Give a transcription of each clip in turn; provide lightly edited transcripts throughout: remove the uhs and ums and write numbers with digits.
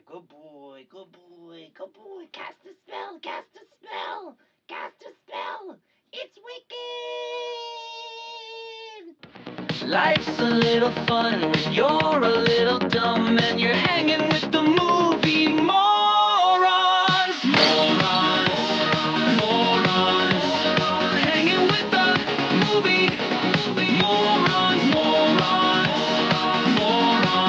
Good boy, good boy, good boy. Cast a spell, cast a spell, cast a spell. It's wicked! Life's a little fun when you're a little dumb and you're hanging with the movie morons. Morons, morons. Hanging with the movie morons, morons, morons.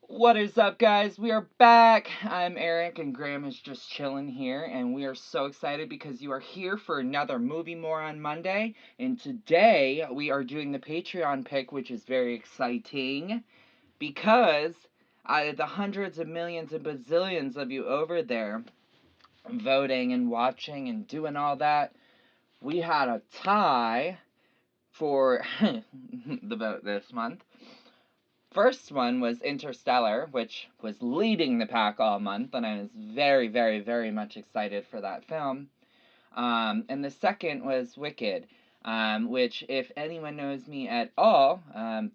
What is up, guys? We are back. I'm Erik, and Graham is just chilling here, and we are so excited because you are here for another Movie Moron Monday, and today we are doing the Patreon pick, which is very exciting, because out of the hundreds of millions and bazillions of you over there voting and watching and doing all that, we had a tie for the vote this month. First one was Interstellar, which was leading the pack all month, and I was very, very, very much excited for that film. And the second was Wicked, which, if anyone knows me at all,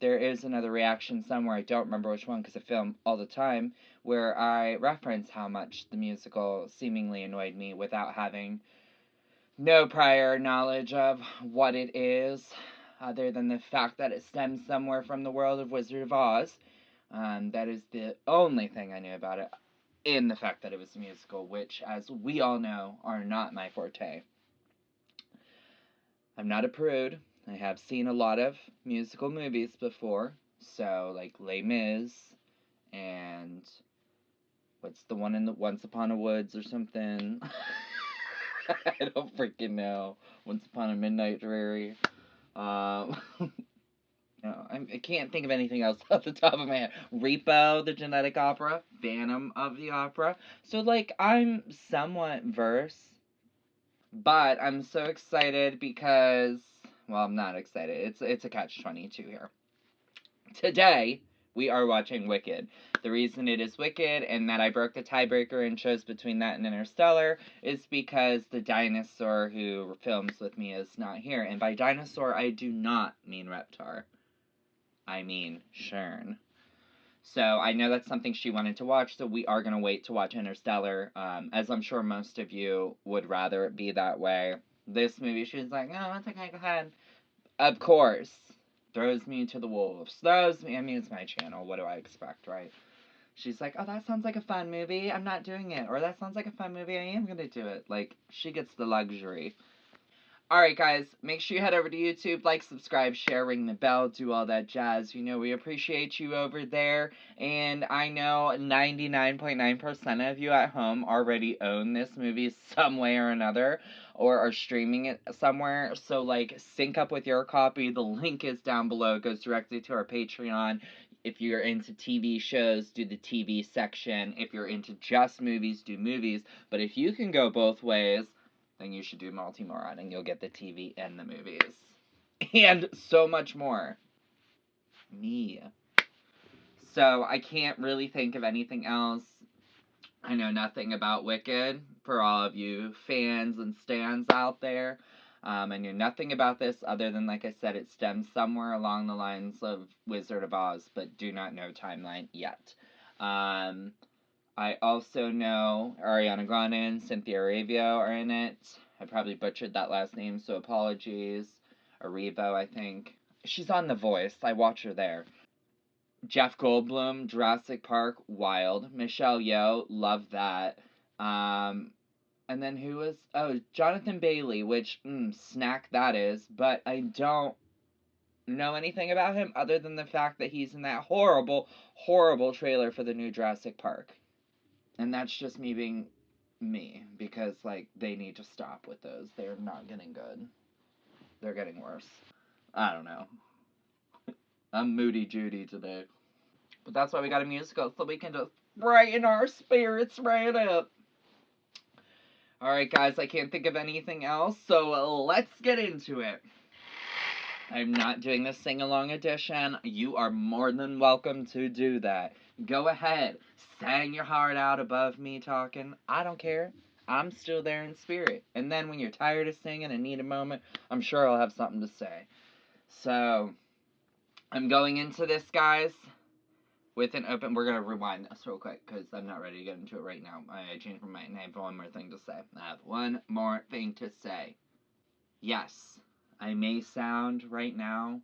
there is another reaction somewhere, I don't remember which one because I film all the time, where I reference how much the musical seemingly annoyed me without having no prior knowledge of what it is, other than the fact that it stems somewhere from the world of Wizard of Oz. That is the only thing I knew about it, in the fact that it was a musical, which, as we all know, are not my forte. I'm not a prude. I have seen a lot of musical movies before, so, like, Les Mis, and what's the one in the Once Upon a Woods or something? I don't freaking know. Once Upon a Midnight Dreary. No, I can't think of anything else off the top of my head. Repo, the Genetic Opera. Phantom of the Opera. So, like, I'm somewhat versed. But I'm so excited because, well, I'm not excited. It's a catch-22 here. Today, we are watching Wicked. The reason it is Wicked and that I broke the tiebreaker and chose between that and Interstellar is because the dinosaur who films with me is not here. And by dinosaur, I do not mean Reptar. I mean Shern. So I know that's something she wanted to watch, so we are going to wait to watch Interstellar, as I'm sure most of you would rather it be that way. This movie, she's like, no, it's okay, go ahead. Of course. Throws me to the wolves. I mean, it's my channel. What do I expect, right? She's like, oh, that sounds like a fun movie. I'm not doing it. Or that sounds like a fun movie. I am going to do it. Like, she gets the luxury. Alright, guys. Make sure you head over to YouTube. Like, subscribe, share, ring the bell, do all that jazz. You know, we appreciate you over there. And I know 99.9% of you at home already own this movie some way or another, or are streaming it somewhere. So, like, sync up with your copy. The link is down below. It goes directly to our Patreon. If you're into TV shows, do the TV section. If you're into just movies, do movies. But if you can go both ways, then you should do Multi-Moron, and you'll get the TV and the movies. And so much more. Me. So, I can't really think of anything else. I know nothing about Wicked, for all of you fans and stans out there. I knew nothing about this other than, like I said, it stems somewhere along the lines of Wizard of Oz, but do not know timeline yet. I also know Ariana Grande and Cynthia Erivo are in it. I probably butchered that last name, so apologies. Erivo, I think. She's on The Voice. I watch her there. Jeff Goldblum, Jurassic Park, wild. Michelle Yeoh, love that. And then who was... Oh, Jonathan Bailey, which, snack that is. But I don't know anything about him other than the fact that he's in that horrible, horrible trailer for the new Jurassic Park. And that's just me being me, because, like, they need to stop with those. They're not getting good. They're getting worse. I don't know. I'm moody Judy today. But that's why we got a musical, so we can just brighten our spirits right up. Alright, guys, I can't think of anything else, so let's get into it. I'm not doing the sing-along edition. You are more than welcome to do that. Go ahead. Sang your heart out above me talking. I don't care. I'm still there in spirit. And then when you're tired of singing and need a moment, I'm sure I'll have something to say. So, I'm going into this, guys, with an open... We're going to rewind this real quick because I'm not ready to get into it right now. I changed my mind. I have one more thing to say. I have one more thing to say. Yes, I may sound right now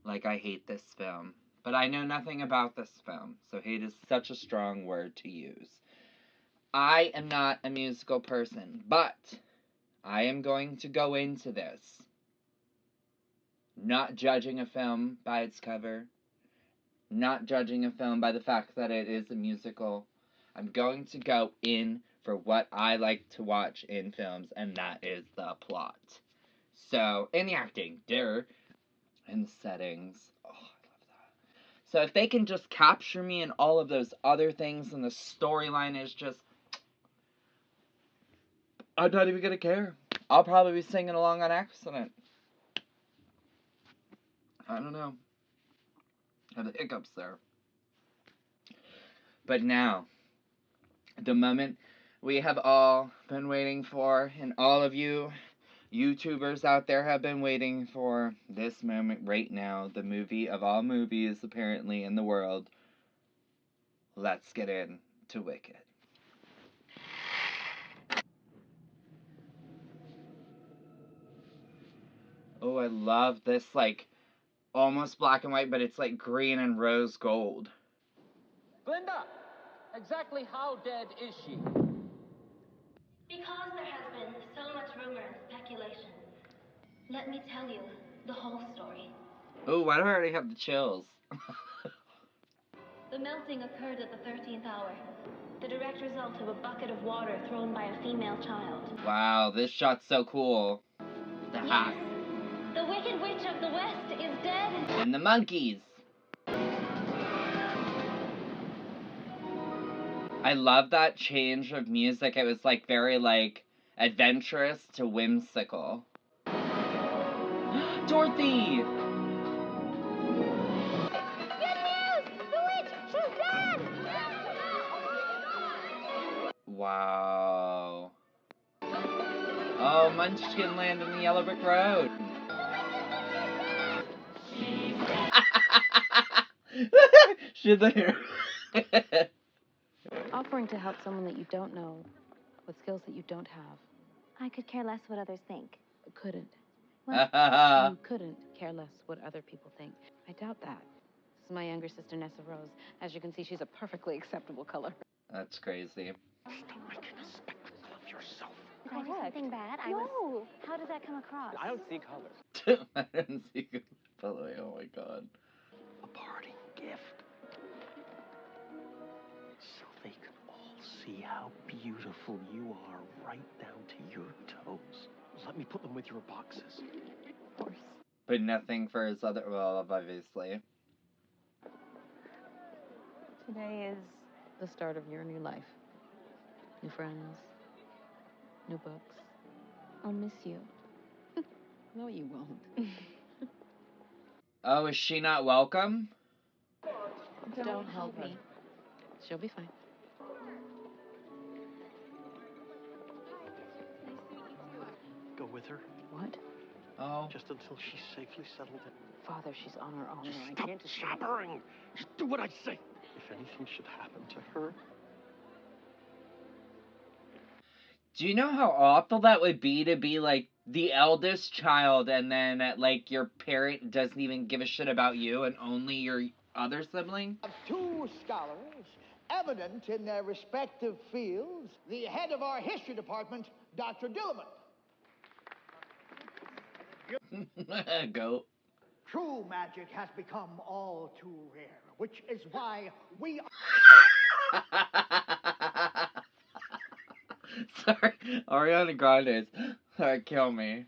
like I hate this film, but I know nothing about this film, so hate is such a strong word to use. I am not a musical person, but I am going to go into this not judging a film by its cover, not judging a film by the fact that it is a musical. I'm going to go in for what I like to watch in films, and that is the plot. So, in the acting, and the settings. Oh, I love that. So if they can just capture me in all of those other things, and the storyline is just... I'm not even gonna care. I'll probably be singing along on accident. I don't know. I have the hiccups there. But now, the moment we have all been waiting for, and all of you YouTubers out there have been waiting for this moment right now. The movie of all movies, apparently, in the world. Let's get into Wicked. Oh, I love this, like, almost black and white, but it's like green and rose gold. Glinda, exactly how dead is she? Because there has been so much rumor and speculation, let me tell you the whole story. Oh, why do I already have the chills? The melting occurred at the 13th hour, the direct result of a bucket of water thrown by a female child. Wow, this shot's so cool. The hat. Yes, the Wicked Witch of the West is dead. And the monkeys. I love that change of music. It was like very like adventurous to whimsical. Dorothy! Good news! The witch! She's dead! Wow. Oh, Munchkin land in the Yellow Brick Road. She's there. Offering to help someone that you don't know with skills that you don't have. I could care less what others think. Couldn't. What? You couldn't care less what other people think. I doubt that. This is my younger sister, Nessa Rose. As you can see, she's a perfectly acceptable color. That's crazy. Stop making a spectacle of yourself. Did I do something bad? No. How did that come across? I don't see color. I didn't see it. By the way, oh my god. A parting gift. So they can all see how beautiful you are right down to your toes. Let me put them with your boxes. Of course. But nothing for his other... Well, obviously. Today is the start of your new life. New friends. New books. I'll miss you. No, you won't. Oh, is she not welcome? Don't help me. She'll be fine. Go with her, What? Oh. just until she's safely settled in. Father, she's on her own. Just I stop can't just... jabbering. Just do what I say. If anything should happen to her, Do you know how awful that would be to be, like, the eldest child and then, like, your parent doesn't even give a shit about you and only your other sibling? Of two scholars, eminent in their respective fields, the head of our history department, Dr. Dillerman. Go. True magic has become all too rare, which is why we Sorry, Ariana Grande's. Sorry, kill me.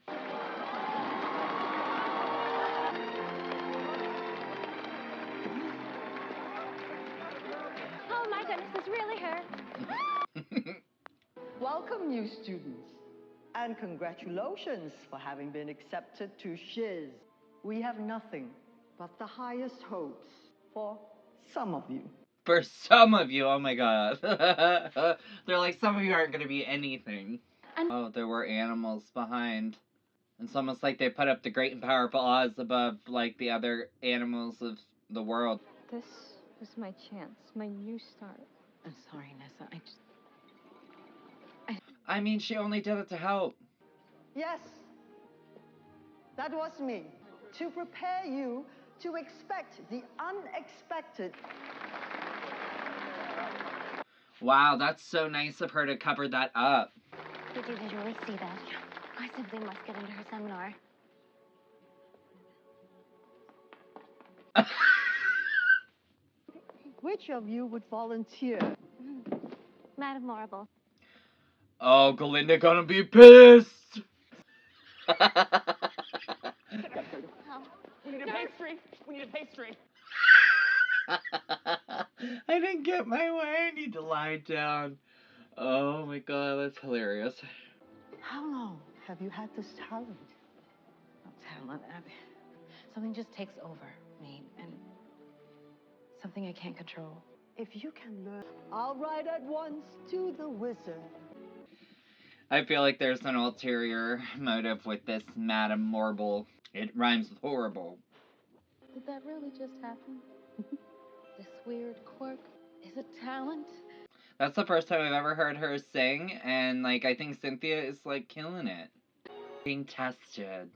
Oh my goodness, it's really her. Welcome, new students, and congratulations for having been accepted to Shiz. We have nothing but the highest hopes for some of you. For some of you, oh my god. They're like, some of you aren't gonna be anything. Oh, there were animals behind. It's almost like they put up the great and powerful Oz above, like, the other animals of the world. This This is my chance, my new start. I'm sorry, Nessa. I mean, she only did it to help. Yes, that was me. To prepare you to expect the unexpected. Wow, that's so nice of her to cover that up. Did you visually see that? I simply must get into her seminar. Which of you would volunteer? Madame Marble. Oh, Glinda gonna be pissed. We need a pastry. We need a pastry. I didn't get my way. I need to lie down. Oh my god, that's hilarious. How long have you had this talent? No talent. Something just takes over me, and something I can't control. If you can learn, I'll write at once to the wizard. I feel like there's an ulterior motive with this Madame Marble. It rhymes with horrible. Did that really just happen? This weird quirk is a talent? That's the first time I've ever heard her sing, and like I think Cynthia is like killing it. Being tested.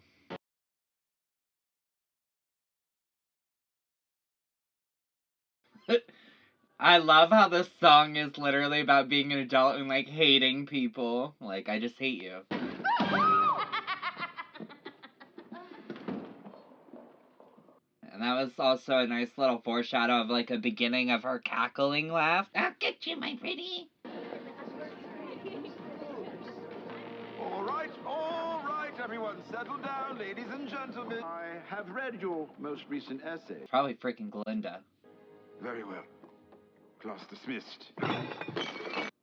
I love how this song is literally about being an adult and like hating people. Like, I just hate you. And that was also a nice little foreshadow of like a beginning of her cackling laugh. I'll get you, my pretty. All right, everyone, settle down, ladies and gentlemen. I have read your most recent essay. Probably freaking Glinda. Very well. Class dismissed.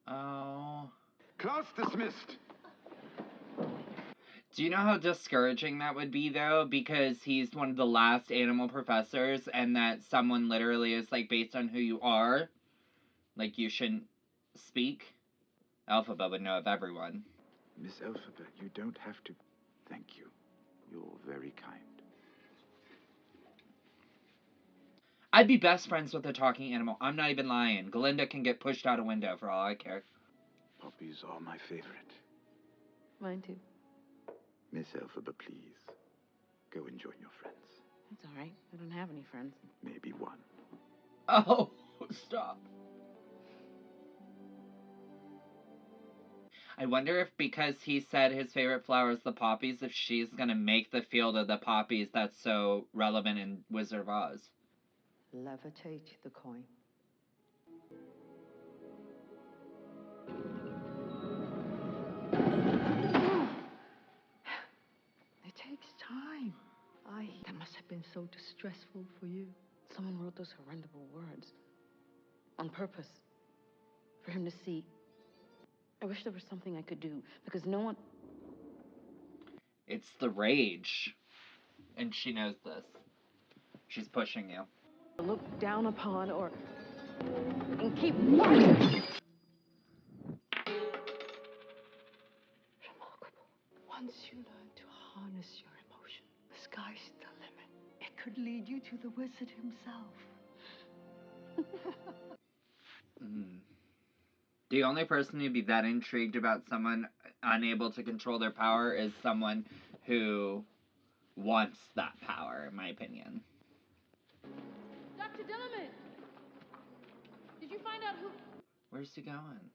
Oh. Class dismissed. Do you know how discouraging that would be, though? Because he's one of the last animal professors, and that someone literally is, like, based on who you are. Like, you shouldn't speak. Elphaba would know of everyone. Miss Elphaba, you don't have to. Thank you. You're very kind. I'd be best friends with a talking animal. I'm not even lying. Glinda can get pushed out a window for all I care. Puppies are my favorite. Mine too. Miss Elphaba, please. Go and join your friends. That's all right. I don't have any friends. Maybe one. Oh, stop. I wonder if because he said his favorite flower is the poppies, if she's gonna make the field of the poppies that's so relevant in Wizard of Oz. Levitate the coin. It takes time. That must have been so distressful for you. Someone wrote those horrendous words. On purpose. For him to see. I wish there was something I could do, because no one... It's the rage. And she knows this. She's pushing you. ...look down upon or... and keep watching. Remarkable. Once you learn to harness your emotion, the sky's the limit. It could lead you to the wizard himself. The only person who'd be that intrigued about someone unable to control their power is someone who wants that power, in my opinion. Dr. Dillamond! Did you find out who... Where's he going?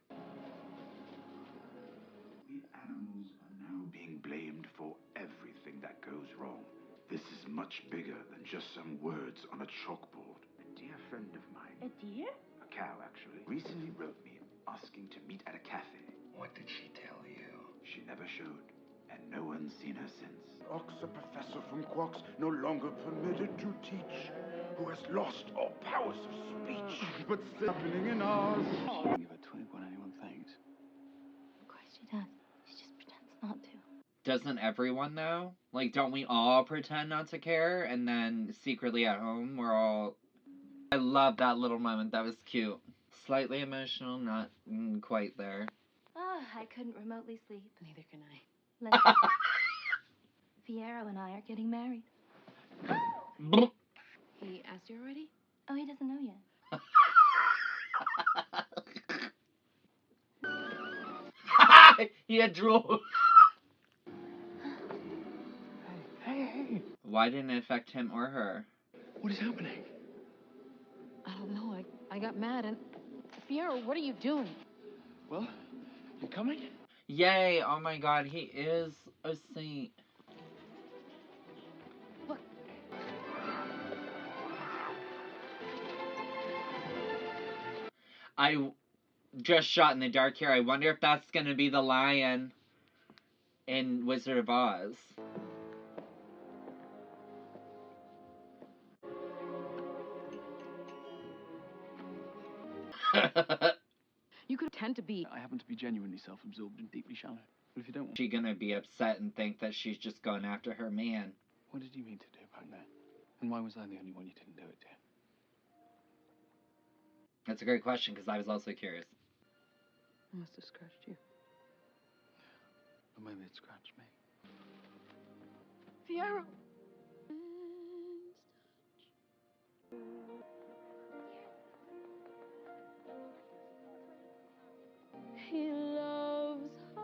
We animals are now being blamed for everything that goes wrong. This is much bigger than just some words on a chalkboard. A dear friend of mine. A deer? A cow, actually. Recently wrote me asking to meet at a cafe. What did she tell you? She never showed, and no one's seen her since. Ox, a professor from Quarks, no longer permitted to teach, who has lost all powers of speech. But still happening in ours. She doesn't give a twig what anyone thinks. Of course she does. She just pretends not to. Doesn't everyone, though? Like, don't we all pretend not to care? And then secretly at home, we're all... I love that little moment. That was cute. Slightly emotional, not quite there. Ah, I couldn't remotely sleep. Neither can I. Fiero and I are getting married. He asked you already? Oh, he doesn't know yet. He had drool. Hey. Why didn't it affect him or her? What is happening? I don't know. I got mad and... Fiero, what are you doing? Well, you coming? Yay! Oh my god, he is a saint. Look. I just shot in the dark here. I wonder if that's gonna be the lion in Wizard of Oz. You could tend to be... I happen to be genuinely self-absorbed and deeply shallow. But if you don't want... She gonna be upset and think that she's just going after her man. What did you mean to do back then? And why was I the only one you didn't do it to? That's a great question, because I was also curious. I must have scratched you. Or maybe it scratched me. Fiero! He loves her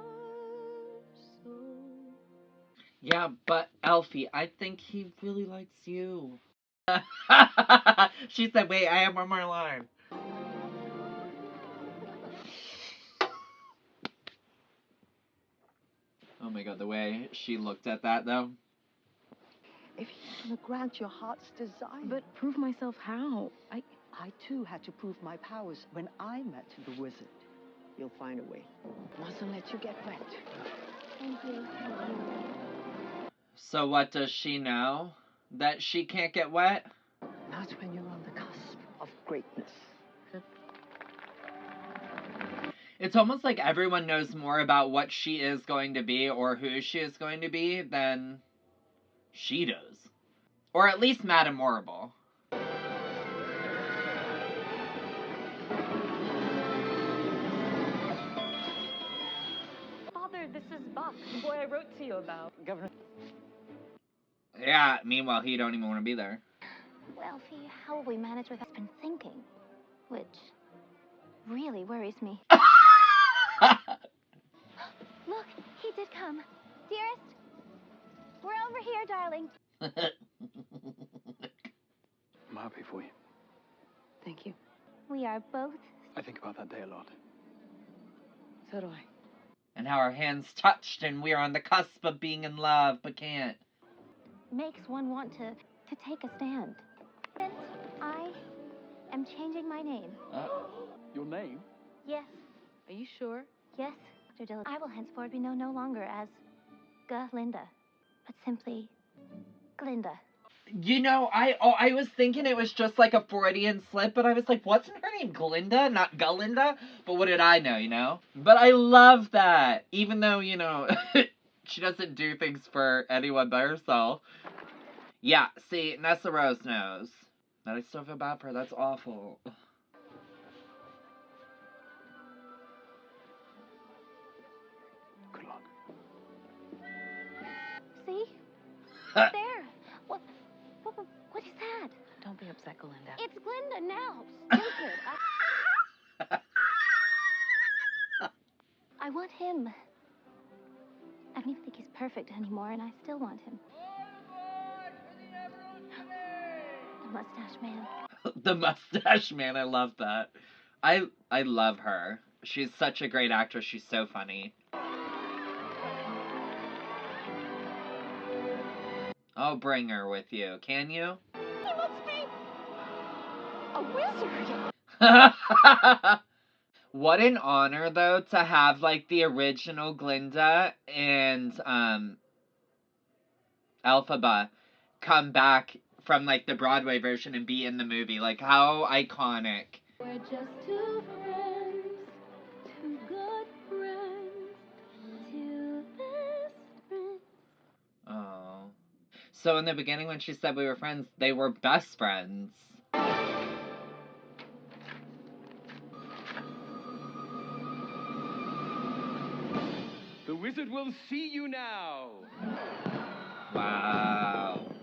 so. Yeah, but Elfie, I think he really likes you. She said, wait, I have one more line. Oh my god, the way she looked at that, though. If he's gonna grant your heart's desire. But prove myself how? I too had to prove my powers when I met the wizard. You'll find a way. Mustn't let you get wet. Thank you. So what does she know? That she can't get wet? Not when you're on the cusp of greatness. It's almost like everyone knows more about what she is going to be or who she is going to be than she does. Or at least Madame Morrible. Father, this is Buck, the boy I wrote to you about. Governor. Yeah, meanwhile, he don't even want to be there. Well, Fee, how will we manage with I've been thinking? Which really worries me. Look, he did come. Dearest, we're over here, darling. I'm happy for you. Thank you. We are both. I think about that day a lot. So do I. And how our hands touched and we're on the cusp of being in love, but can't. Makes one want to take a stand. And I am changing my name. Your name? Yes, Are you sure? yes, Dr. Dillon. I will henceforth be known no longer as Glinda, but simply Glinda. You know, I was thinking it was just like a Freudian slip, but I was like, wasn't her name Glinda, not Galinda? But what did I know, you know? But I love that, even though, you know, she doesn't do things for anyone but herself. Yeah, see, Nessa Rose knows. But I still feel bad for her, that's awful. Good luck. See? There. What is that? Don't be upset, Galinda. It's Glinda now. Stupid. I want him. I don't even think he's perfect anymore, and I still want him. The mustache man. The mustache man, I love that. I love her. She's such a great actress, she's so funny. I'll bring her with you, can you? He must be a wizard. What an honor, though, to have, like, the original Glinda and, Elphaba come back from, like, the Broadway version and be in the movie. Like, how iconic. We're just two friends, two good friends, two best friends. Oh. So in the beginning when she said we were friends, they were best friends. The wizard will see you now. Wow.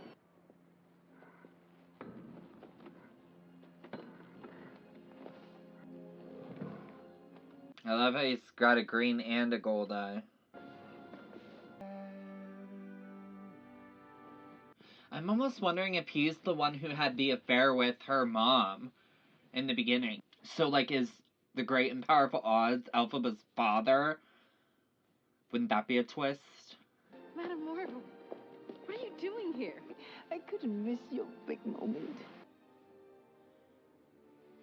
I love how he's got a green and a gold eye. I'm almost wondering if he's the one who had the affair with her mom in the beginning. So, like, is the great and powerful Oz Elphaba's father? Wouldn't that be a twist? Madam Moore, what are you doing here? I couldn't miss your big moment.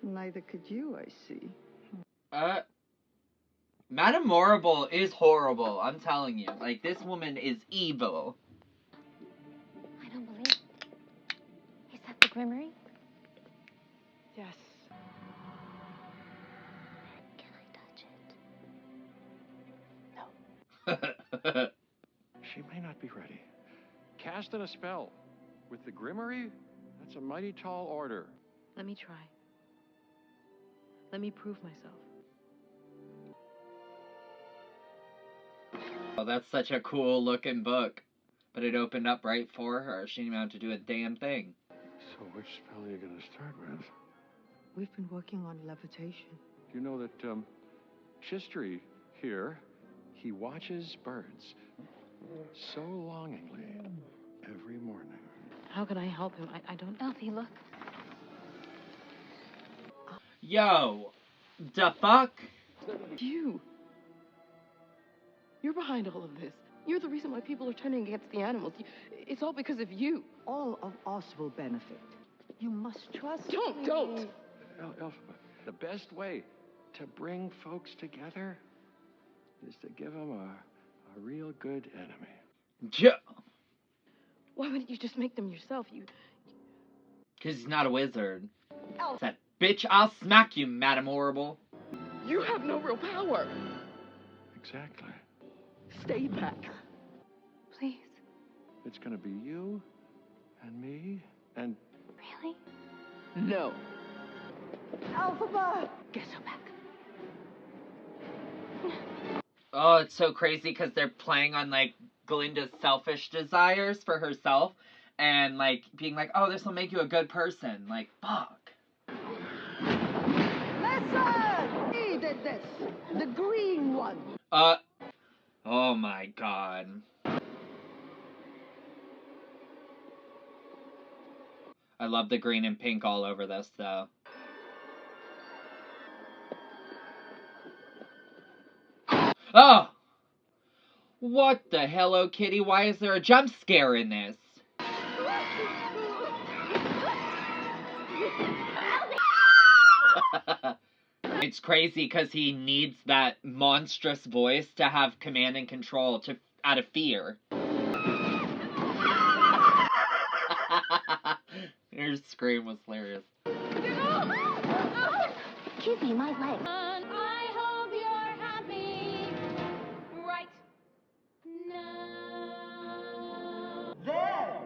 Neither could you, I see. Madame Morrible is horrible, I'm telling you. Like, this woman is evil. I don't believe it. Is that the Grimmery? Yes. Can I touch it? No. She may not be ready. Casting a spell with the Grimmery? That's a mighty tall order. Let me try. Let me prove myself. Oh, that's such a cool looking book. But it opened up right for her. She didn't even have to do a damn thing. So which spell are you going to start with? We've been working on levitation. You know that, Chistry here, he watches birds so longingly every morning. How can I help him? I don't... Elfie, look. Yo! The fuck? You're behind all of this. You're the reason why people are turning against the animals. It's all because of you. All of us will benefit. You must trust me. Don't! Elphaba, the best way to bring folks together is to give them a real good enemy. Yeah. Why wouldn't you just make them yourself? Because he's not a wizard. Said, bitch, I'll smack you, Madame Horrible. You have no real power. Exactly. Stay back. Please. It's gonna be you and me and... Really? No. Elphaba! Get her back. Oh, it's so crazy because they're playing on, like, Glinda's selfish desires for herself. And, like, being like, oh, this will make you a good person. Like, fuck. Listen! He did this. The green one. Oh my god. I love the green and pink all over this, though. Oh! What the Hello Kitty? Why is there a jump scare in this? It's crazy because he needs that monstrous voice to have command and control out of fear. Her scream was hilarious. Kizzy, my leg. I hope you're happy right now. There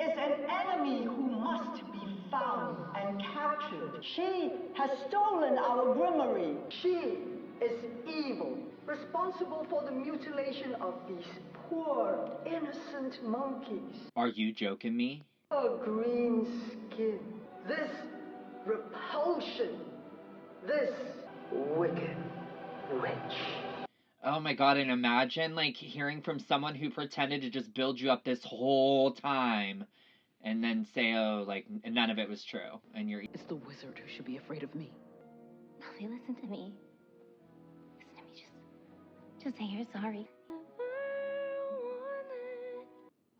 is an enemy who must be found and captured. She has stolen our Grimmery. She is evil, responsible for the mutilation of these poor, innocent monkeys. Are you joking me? Her green skin, this repulsion, this wicked witch. Oh my god, and imagine, like, hearing from someone who pretended to just build you up this whole time, and then say, oh, like, none of it was true, and you're... It's the wizard who should be afraid of me. Elfie, listen to me. Listen to me, just say you're sorry.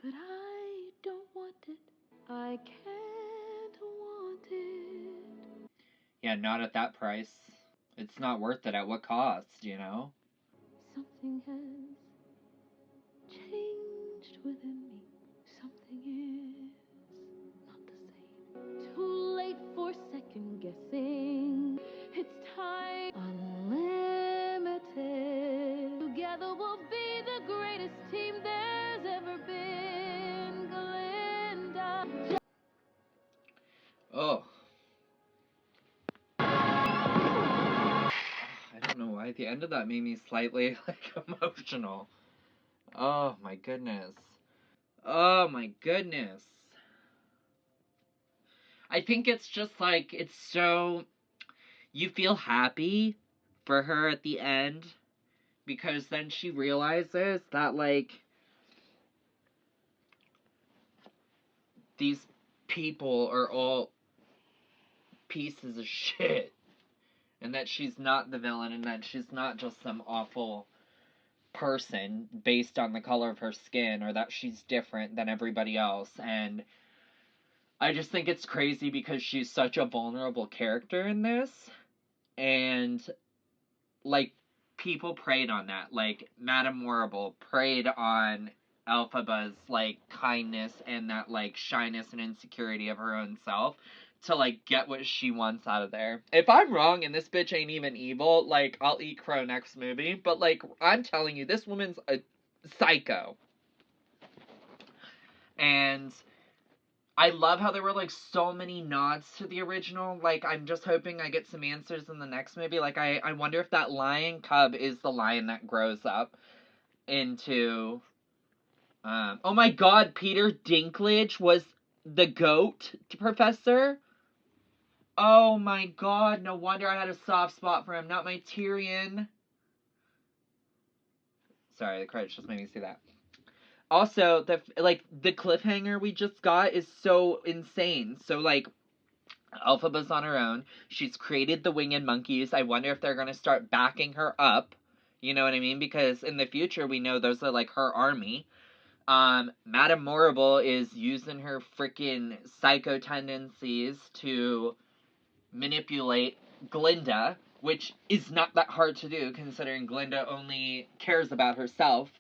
But I don't want it. I can't want it. Yeah, not at that price. It's not worth it. At what cost, you know? Something has changed within me. Something is not the same. Too late for second guessing. It's time. Unlimited. Together we'll be the greatest team there's ever been. Glinda. Oh. I don't know why the end of that made me slightly, like, emotional. Oh my goodness. Oh my goodness. I think it's just like, it's so... You feel happy for her at the end, because then she realizes that, like, these people are all pieces of shit, and that she's not the villain, and that she's not just some awful person based on the color of her skin, or that she's different than everybody else. And I just think it's crazy because she's such a vulnerable character in this, and, like, people preyed on that. Like, Madame Morrible preyed on Elphaba's, like, kindness and that, like, shyness and insecurity of her own self to, like, get what she wants out of there. If I'm wrong and this bitch ain't even evil, like, I'll eat crow next movie. But, like, I'm telling you, this woman's a psycho. And I love how there were, like, so many nods to the original. Like, I'm just hoping I get some answers in the next movie. Like, I wonder if that lion cub is the lion that grows up into... oh my god, Peter Dinklage was the goat professor? Oh my god, no wonder I had a soft spot for him. Not my Tyrion. Sorry, the credits just made me see that. Also, the cliffhanger we just got is so insane. So, like, Elphaba's on her own. She's created the winged monkeys. I wonder if they're going to start backing her up. You know what I mean? Because in the future, we know those are, like, her army. Madame Morrible is using her freaking psycho tendencies to manipulate Glinda, which is not that hard to do, considering Glinda only cares about herself,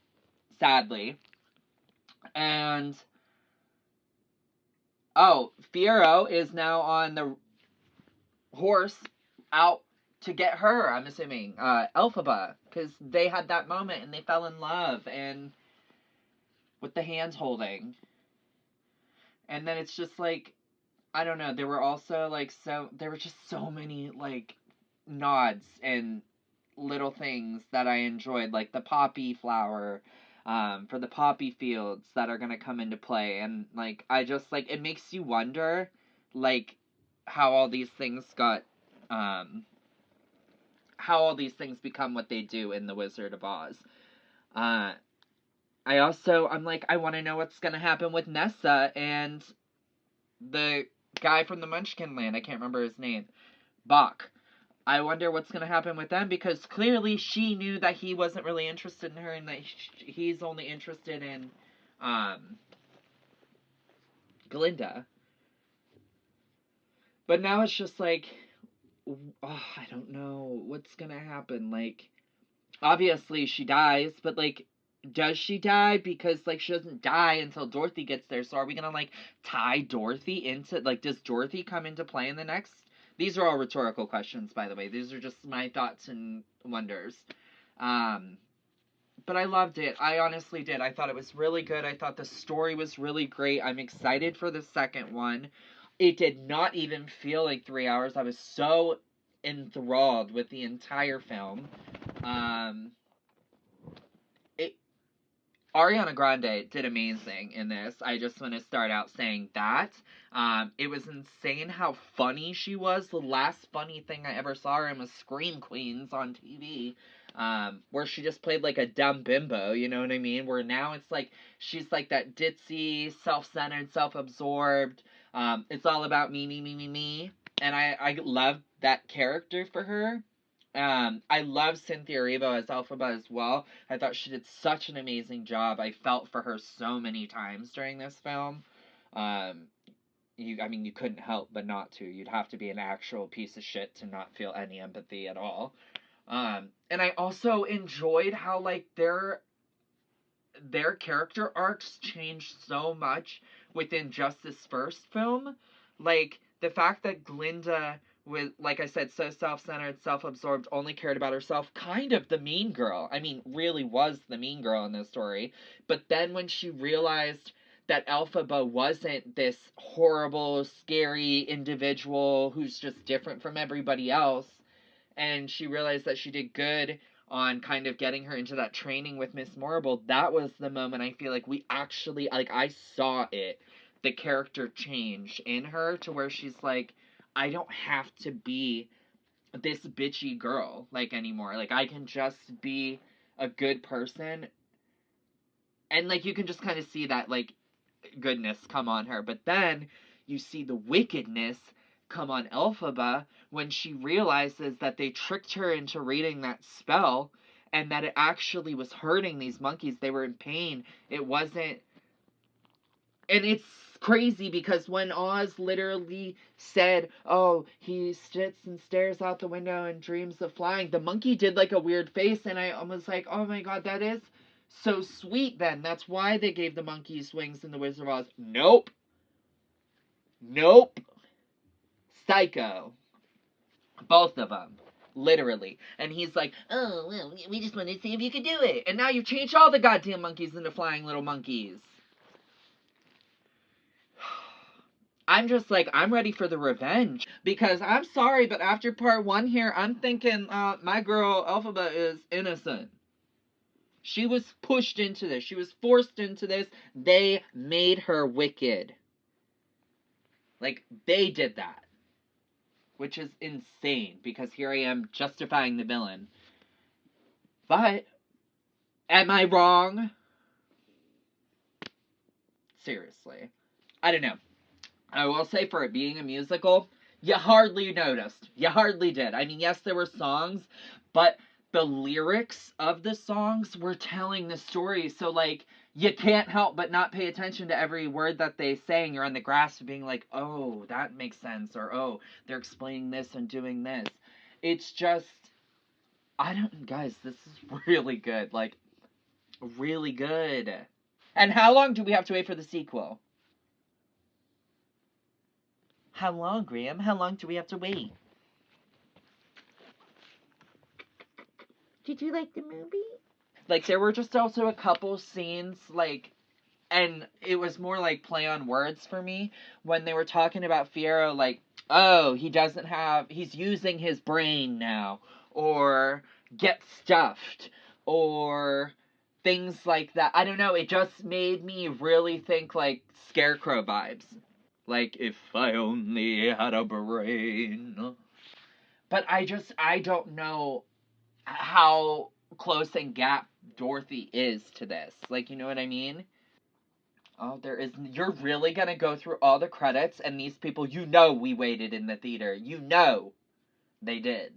sadly. And, oh, Fiero is now on the horse out to get her, I'm assuming, Elphaba, because they had that moment and they fell in love, and with the hands holding. And then it's just like, I don't know, there were also, like, there were just so many, like, nods and little things that I enjoyed, like the poppy flower, for the poppy fields that are gonna come into play, and, like, I just, like, it makes you wonder, like, how all these things become what they do in The Wizard of Oz. I'm like, I want to know what's gonna happen with Nessa and the guy from the Munchkin Land. I can't remember his name. Bach. I wonder what's going to happen with them, because clearly she knew that he wasn't really interested in her, and that he's only interested in Glinda. But now it's just like, I don't know what's going to happen. Like, obviously she dies, but, like, does she die? Because, like, she doesn't die until Dorothy gets there. So are we going to, like, tie Dorothy into, like, does Dorothy come into play in the next? These are all rhetorical questions, by the way. These are just my thoughts and wonders. But I loved it. I honestly did. I thought it was really good. I thought the story was really great. I'm excited for the second one. It did not even feel like 3 hours. I was so enthralled with the entire film. Ariana Grande did amazing in this. I just want to start out saying that. It was insane how funny she was. The last funny thing I ever saw her in was Scream Queens on TV, where she just played like a dumb bimbo, you know what I mean? Where now it's like, she's like that ditzy, self-centered, self-absorbed, it's all about me, me, me, me, me. And I love that character for her. I love Cynthia Erivo as Elphaba as well. I thought she did such an amazing job. I felt for her so many times during this film. You couldn't help but not to. You'd have to be an actual piece of shit to not feel any empathy at all. And I also enjoyed how, like, their character arcs changed so much within just this first film. Like, the fact that Glinda was, like I said, so self-centered, self-absorbed, only cared about herself, kind of the mean girl. I mean, really was the mean girl in this story. But then when she realized that Elphaba wasn't this horrible, scary individual who's just different from everybody else, and she realized that she did good on kind of getting her into that training with Miss Marble, that was the moment I feel like we actually, like, I saw it, the character change in her to where she's like, I don't have to be this bitchy girl, like, anymore. Like, I can just be a good person. And, like, you can just kind of see that, like, goodness come on her. But then you see the wickedness come on Elphaba when she realizes that they tricked her into reading that spell and that it actually was hurting these monkeys. They were in pain. It wasn't. And it's crazy because when Oz literally said, oh, he sits and stares out the window and dreams of flying, the monkey did like a weird face, and I was like, oh my god, that is so sweet then. That's why they gave the monkeys wings in The Wizard of Oz. Nope. Nope. Psycho. Both of them. Literally. And he's like, oh, well, we just wanted to see if you could do it. And now you've changed all the goddamn monkeys into flying little monkeys. I'm just like, I'm ready for the revenge. Because I'm sorry, but after part 1 here, I'm thinking, my girl, Elphaba, is innocent. She was pushed into this. She was forced into this. They made her wicked. Like, they did that. Which is insane, because here I am justifying the villain. But, am I wrong? Seriously. I don't know. I will say, for it being a musical, you hardly noticed. You hardly did. I mean, yes, there were songs, but the lyrics of the songs were telling the story. So, like, you can't help but not pay attention to every word that they sang. You're on the grasp of being like, oh, that makes sense. Or, oh, they're explaining this and doing this. It's just, guys, this is really good. Like, really good. And how long do we have to wait for the sequel? How long, Graham? How long do we have to wait? Did you like the movie? Like, there were just also a couple scenes, like, and it was more like play on words for me, when they were talking about Fiyero, like, oh, he's using his brain now, or get stuffed, or things like that. I don't know, it just made me really think, like, Scarecrow vibes. Like, if I only had a brain. But I don't know how close and gap Dorothy is to this. Like, you know what I mean? Oh, you're really gonna go through all the credits and these people, you know we waited in the theater. You know they did.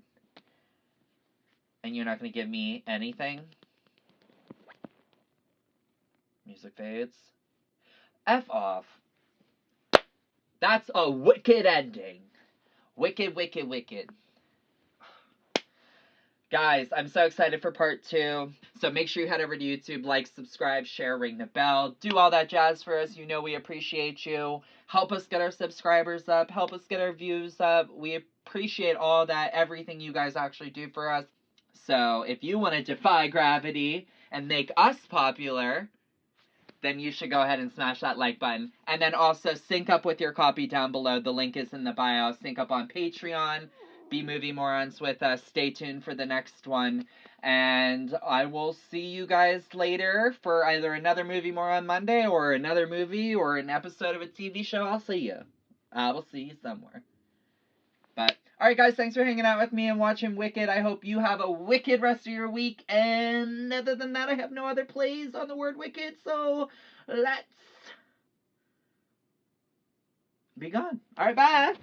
And you're not gonna give me anything? Music fades. F off. That's a wicked ending. Wicked, wicked, wicked. Guys, I'm so excited for part 2. So make sure you head over to YouTube, like, subscribe, share, ring the bell. Do all that jazz for us. You know we appreciate you. Help us get our subscribers up. Help us get our views up. We appreciate all that, everything you guys actually do for us. So if you want to defy gravity and make us popular, then you should go ahead and smash that like button. And then also sync up with your copy down below. The link is in the bio. Sync up on Patreon. Be Movie Morons with us. Stay tuned for the next one. And I will see you guys later for either another Movie Moron Monday or another movie or an episode of a TV show. I'll see you. I will see you somewhere. But, alright guys, thanks for hanging out with me and watching Wicked. I hope you have a wicked rest of your week. And other than that, I have no other plays on the word wicked, so let's be gone. Alright, bye!